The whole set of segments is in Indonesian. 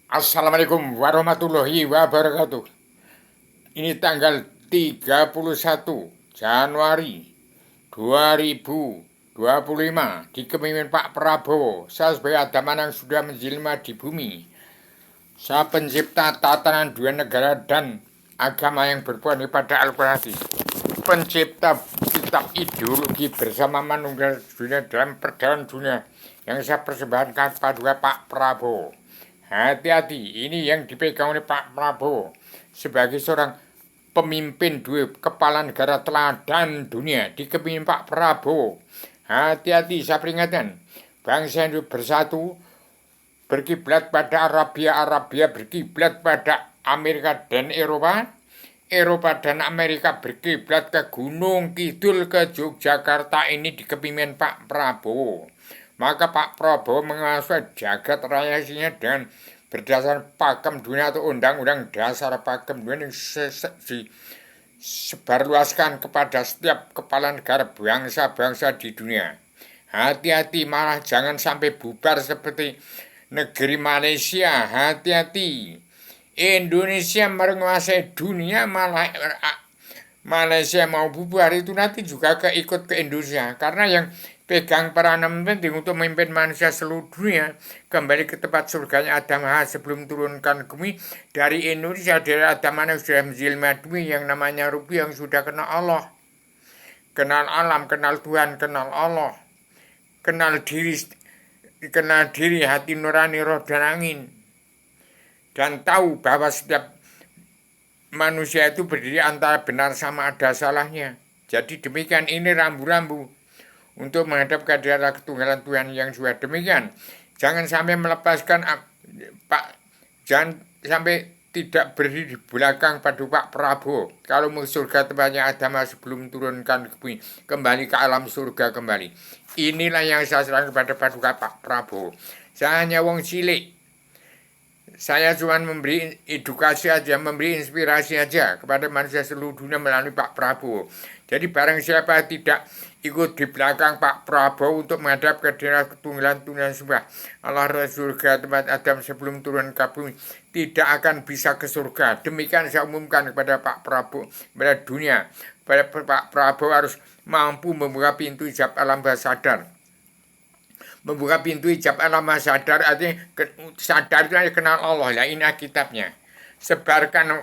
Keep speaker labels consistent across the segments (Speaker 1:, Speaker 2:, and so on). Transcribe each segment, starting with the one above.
Speaker 1: Assalamualaikum warahmatullahi wabarakatuh. Ini tanggal 31 Januari 2025 di kepemimpinan Pak Prabowo. Saya sebagai agama yang sudah menjelma di bumi. Saya pencipta tatanan dua negara dan agama yang berpulang pada Al-Quran. Pencipta kitab ideologi bersama manusia dunia dalam perjalanan dunia yang saya persembahkan kepada Pak Prabowo. Hati-hati, ini yang dipegang oleh Pak Prabowo sebagai seorang pemimpin dua kepala negara teladan dunia di kepemimpinan Pak Prabowo. Hati-hati, saya peringatkan, bangsa Indonesia bersatu, berkiblat pada Arabia berkiblat pada Amerika dan Eropa dan Amerika berkiblat ke Gunung Kidul ke Yogyakarta ini di kepemimpinan Pak Prabowo. Maka Pak Prabowo menguasai jagat raya dengan berdasar pakem dunia atau undang-undang dasar pakem dunia yang disebarluaskan kepada setiap kepala negara bangsa-bangsa di dunia. Hati-hati, malah jangan sampai bubar seperti negeri Malaysia. Hati-hati, Indonesia menguasai dunia, malah Malaysia mau bubar itu nanti juga keikut ke Indonesia, karena yang pegang peranan penting untuk memimpin manusia seluruh dunia kembali ke tempat surganya Adam sebelum turunkan ke bumi dari Indonesia, dari Adam yang sudah menjelma bumi yang namanya rupiah, yang sudah kenal Allah, kenal alam, kenal Tuhan, kenal Allah, kenal diri, hati nurani, roh dan angin, dan tahu bahwa setiap manusia itu berdiri antara benar sama ada salahnya. Jadi demikian, ini rambu-rambu untuk menghadap kehadiran ketunggalan Tuhan yang sudah demikian. Jangan sampai melepaskan Pak, jangan sampai tidak berdiri di belakang pada Pak Prabowo. Kalau mau surga tempatnya agama sebelum turunkan ke bumi, kembali ke alam surga kembali. Inilah yang saya serahkan kepada Paduka Pak Prabowo. Saya hanya wong cilik. Saya cuma memberi edukasi aja, memberi inspirasi aja kepada manusia seluruh dunia melalui Pak Prabowo. Jadi barang siapa tidak ikut di belakang Pak Prabowo untuk menghadap ke daerah ketunggalan Tuhan Subhanahu Allah surga tempat Adam sebelum turun ke bumi, tidak akan bisa ke surga. Demikian saya umumkan kepada Pak Prabowo, kepada dunia. Pada Pak Prabowo harus mampu membuka pintu hijab alam bawah sadar. Membuka pintu hijab alam sadar, artinya sadar itu kenal Allah. Lah ini kitabnya. Sebarkan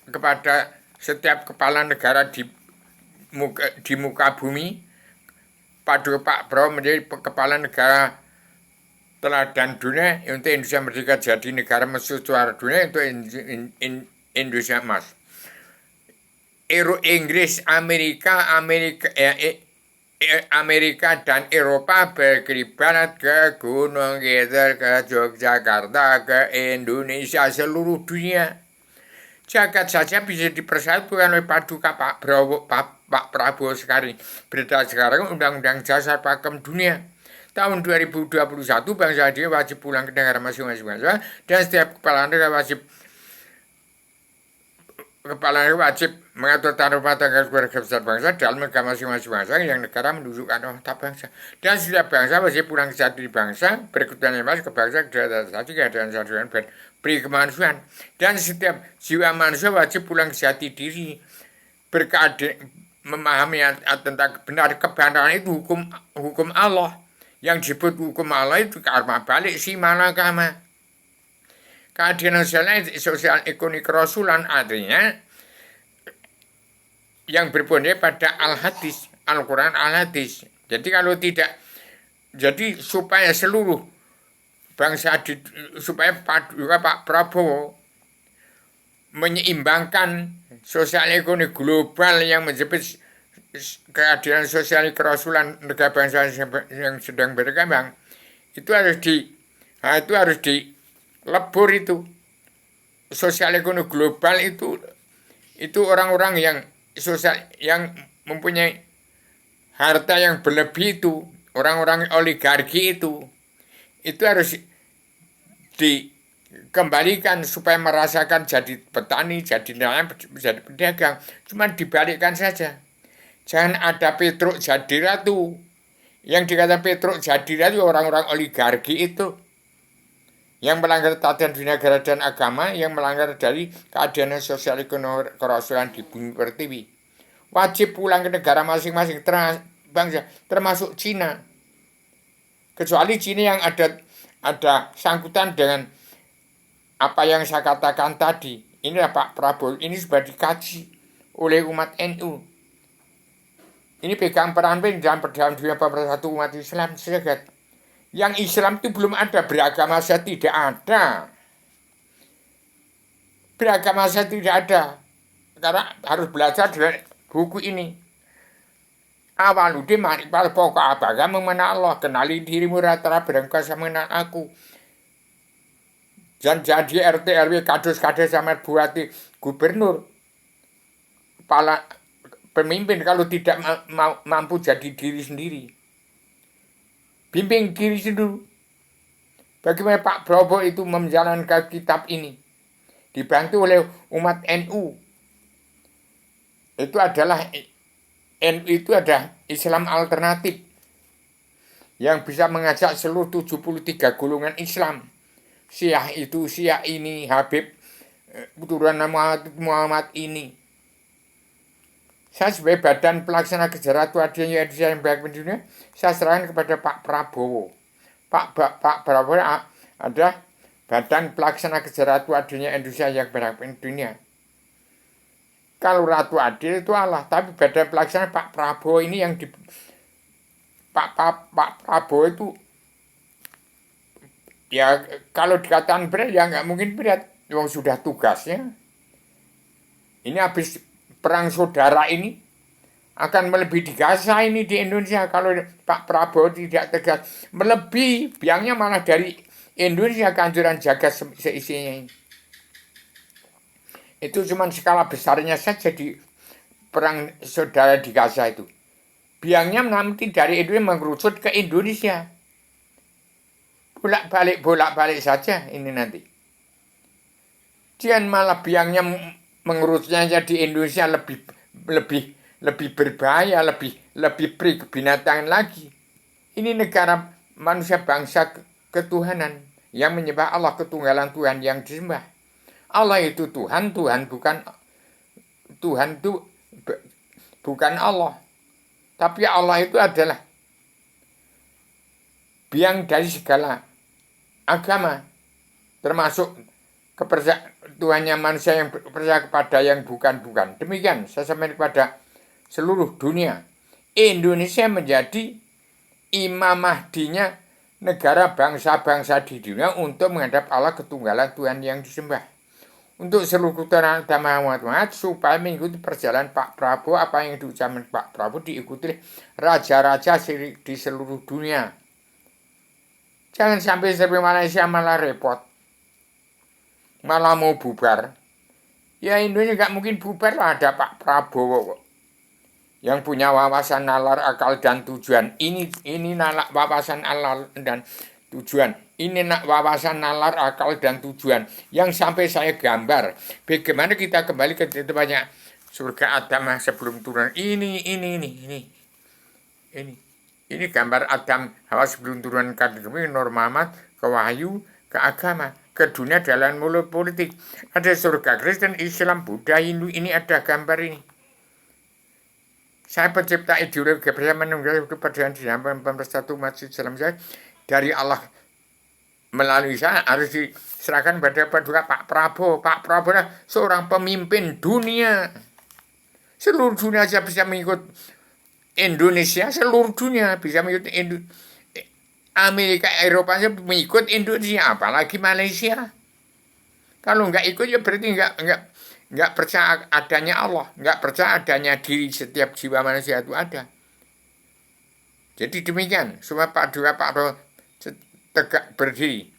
Speaker 1: kepada setiap kepala negara di muka bumi. Pada Pak Prabowo menjadi kepala negara teladan dunia untuk Indonesia merdeka jadi negara mercusuar dunia untuk Indonesia emas. Inggris, Amerika dan Eropa berkelibat ke Gunung Kidul, ke Yogyakarta, ke Indonesia, seluruh dunia. Jagat saja bisa dipersatukan oleh Paduka Pak Prabowo sekarang. Berdasarkan Undang-Undang Dasar Pakem Dunia. Tahun 2021 bangsa dia wajib pulang ke negara masing-masing, dan setiap kepala negara wajib mengatur tata rumah tangga keluarga besar bangsa dalam negara masing-masing bangsa yang negara menunjukkan otak bangsa. Dan setiap bangsa wajib pulang ke jati bangsa, berkebutuhan emas ke bangsa, keadaan dan beri kemanusiaan. Dan setiap jiwa manusia wajib pulang ke jati diri, memahami tentang benar kebenaran itu hukum Allah. Yang disebut hukum Allah itu karma balik si malakama. Keadilan sosial ekonomi kerasulan, artinya yang berpondok pada al-hadis, Al-Quran al-hadis. Jadi kalau tidak, jadi supaya seluruh bangsa, supaya Pak Prabowo menyeimbangkan sosial ekonomi global yang menjepit keadilan sosial kerasulan negara bangsa yang sedang berkembang, itu harus dilebur itu. Sosial ekonomi global itu orang-orang yang sosial yang mempunyai harta yang berlebih, itu orang-orang oligarki itu harus dikembalikan supaya merasakan jadi petani, jadi nelayan, jadi pedagang. Cuma dibalikkan saja. Jangan ada Petruk jadi ratu. Yang dikata Petruk jadi ratu orang-orang oligarki itu. yang melanggar tatanan dunia negara dan agama, yang melanggar dari keadilan sosial ekonomi kerasulan di bumi pertiwi. Wajib pulang ke negara masing-masing bangsa, termasuk Cina. Kecuali Cina yang ada sangkutan dengan apa yang saya katakan tadi. Inilah Pak Prabowo, ini sudah dikaji oleh umat NU. Ini pegang peran penting dalam perdamaian dunia pemersatu umat Islam sejagat. Yang Islam itu belum ada, beragama saya tidak ada. Beragama saya tidak ada. Karena harus belajar dari buku ini. Awaludin maripal pokok agama mengenal Allah. Kenali dirimu rata-rata berengkasa mengenal aku. Dan jadi RT RW kades-kades sama buati gubernur. Kepala pemimpin kalau tidak mampu jadi diri sendiri. Bimbing diri sendiri. Bagaimana Pak Prabowo itu menjalankan kitab ini. Dibantu oleh umat NU. Itu adalah NU itu ada Islam alternatif. Yang bisa mengajak seluruh 73 golongan Islam. Syiah itu, Syiah ini, Habib, keturunan Muhammad ini. Saya sebagai badan pelaksana kejaran Tuhan yang baik dunia, saya serahkan kepada Pak Prabowo. Pak Prabowo ada badan pelaksana kejaran Tuhan Indonesia yang baik dunia. Kalau Ratu Adil itu Allah, tapi badan pelaksana Pak Prabowo ini yang di Pak Prabowo itu ya kalau dikatakan berat ya nggak mungkin berat, yang sudah tugasnya. Ini habis perang saudara ini akan melebihi Gaza ini di Indonesia kalau Pak Prabowo tidak tegas. Melebihi, biangnya malah dari Indonesia kehancuran jagat seisinya ini. Itu cuma skala besarnya saja di perang saudara di Gaza itu. Biangnya nanti dari Indonesia mengerucut ke Indonesia. Bolak-balik saja ini nanti. Jangan malah biangnya mengerutnya di Indonesia lebih berbahaya, lebih peri kebinatangan lagi. Ini negara manusia bangsa ketuhanan yang menyembah Allah, ketunggalan Tuhan yang disembah. Allah itu Tuhan bukan Tuhan itu bukan Allah. Tapi Allah itu adalah biang dari segala agama, termasuk kepercayaan Tuhannya manusia yang percaya kepada yang bukan-bukan. Demikian saya sampaikan kepada seluruh dunia. Indonesia menjadi imam mahdinya negara bangsa-bangsa di dunia untuk menghadap Allah ketunggalan Tuhan yang disembah. Untuk seluruh keturunan agama Muhammad supaya mengikuti perjalanan Pak Prabowo, apa yang diucapkan Pak Prabowo diikuti raja-raja di seluruh dunia. Jangan sampai seperti Malaysia malah repot. Malah mau bubar. Ya Indonesia nggak mungkin bubar lah, ada Pak Prabowo yang punya wawasan nalar, akal dan tujuan. Ini wawasan nalar dan tujuan. Ini wawasan nalar, akal dan tujuan yang sampai saya gambar. Bagaimana kita kembali ke banyak surga Adam sebelum turun. Ini gambar Adam Hawa sebelum turun ke norma ke wahyu, ke agama, ke dunia dalam mulut politik. Ada surga Kristen, Islam, Buddha, Hindu, ini ada gambar ini. Saya pencipta ideologi bersama menunggu kepercayaan di dalam pemersatu umat Islam saya dari Allah melalui saya harus diserahkan pada Pak Prabowo. Pak Prabowo adalah seorang pemimpin dunia. Seluruh dunia saja bisa mengikut Indonesia, seluruh dunia bisa mengikut Amerika, Eropa saja mengikut Indonesia, apalagi Malaysia. Kalau nggak ikut ya berarti nggak percaya adanya Allah, nggak percaya adanya diri setiap jiwa manusia itu ada. Jadi demikian, supaya Pak Prabowo tegak berdiri.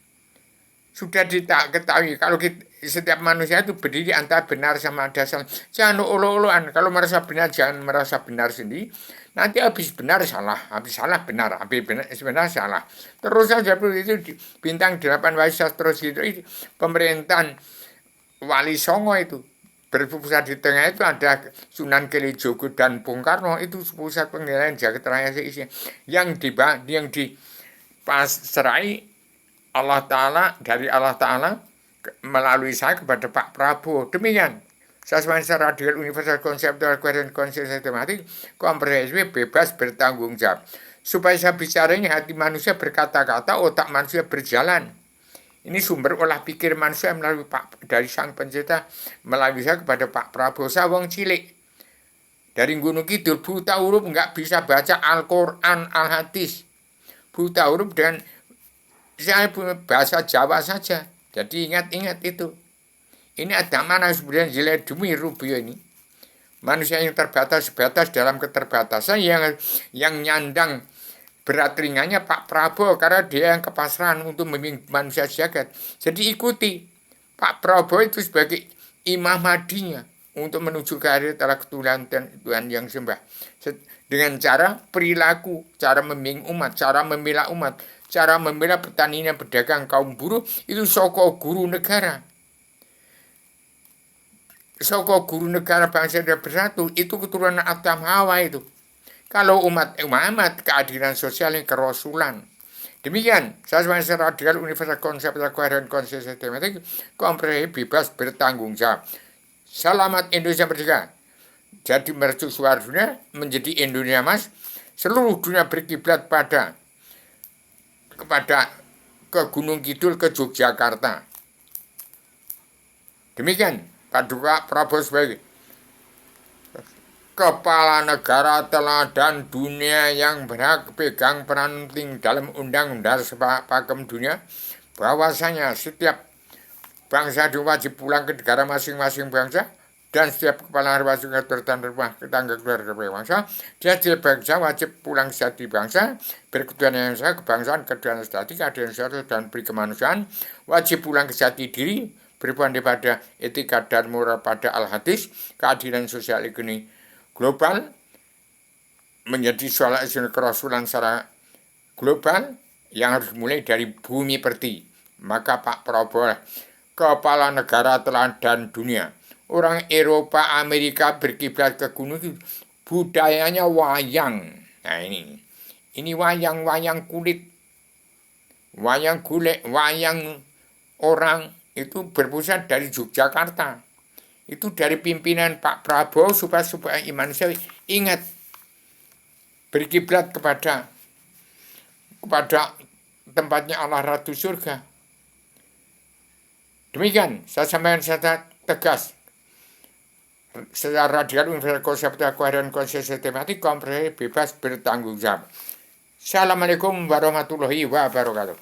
Speaker 1: Sudah diketahui kalau setiap manusia itu berdiri antara benar sama dasar. Jangan olo-oloan. Kalau merasa benar jangan merasa benar sendiri. Nanti habis benar salah, habis salah benar, habis benar salah. Terus saja itu bintang 8 Waisyah terus itu pemerintahan Wali Songo itu berpusat di tengah itu ada Sunan Kalijogo dan Bung Karno, itu pusat pengendalian jagat raya yang dipasrai Allah Ta'ala, dari Allah Ta'ala melalui saya kepada Pak Prabowo. Demikian. Sesuai secara adil, universal, konseptual, koheren, konsisten, sistematik, komprehensif, bebas, bertanggung jawab. Supaya saya bicara ini, hati manusia berkata-kata, otak manusia berjalan. Ini sumber olah pikir manusia melalui dari Sang Pencipta, melalui saya kepada Pak Prabowo. Saya wong cilik. Dari Gunung Kidul, buta huruf nggak bisa baca Al-Quran, Al-Hadis. Buta huruf dan saya punya bahasa Jawa saja. Jadi ingat-ingat itu. Ini ada mana sebenarnya jilid demi rubio ini. Manusia yang terbatas dalam keterbatasan yang nyandang berat ringannya Pak Prabowo karena dia yang kepasrahan untuk memimpin manusia jagat. Jadi ikuti Pak Prabowo itu sebagai imam hadinya untuk menuju ke hari telah ketuhanan Tuhan yang sembah. Dengan cara perilaku, cara membimbing umat, cara membela umat, cara membela petani dan pedagang kaum buruh itu soko guru negara. Soko guru negara bangsa dan bersatu itu keturunan Adam Hawa itu. Kalau umat Muhammad keadilan sosial yang kerasulan. Demikian, sesuai secara adil universal konsep koheren konsisten sistematik komprehensif bebas bertanggung jawab. Selamat Indonesia Merdeka. Jadi mercu suara dunia menjadi Indonesia Mas. Seluruh dunia berkiblat kepada ke Gunung Kidul, ke Yogyakarta. Demikian Pak Prabowo sebagai kepala negara teladan dunia yang berhak pegang peran penting dalam undang-undang pakem dunia, bahwasanya setiap bangsa wajib pulang ke negara masing-masing bangsa, dan setiap kepala wajib bertahan rumah tetangga keluarga bangsa, dia setiap bangsa wajib pulang sejati bangsa, berketuhanan yang sama, kebangsaan, keadilan sejati, keadilan sosial, dan berkemanusiaan, wajib pulang ke jati diri, berpandai pada etika dan moral pada al-hadis, keadilan sosial ekonomi global, menjadi soal kerasulan secara global yang harus dimulai dari bumi perti. Maka Pak Prabowo kepala negara teladan dunia. Orang Eropa, Amerika berkiblat ke gunung itu budayanya wayang. Nah ini wayang kulit, wayang golek, wayang orang itu berpusat dari Yogyakarta. Itu dari pimpinan Pak Prabowo supaya manusia ingat berkiblat kepada tempatnya Allah Ratu Surga. Demikian saya sampaikan secara tegas secara radikal universal konseptual koheren konsisten sistematik komprehensif bebas bertanggung jawab. Assalamualaikum warahmatullahi wabarakatuh.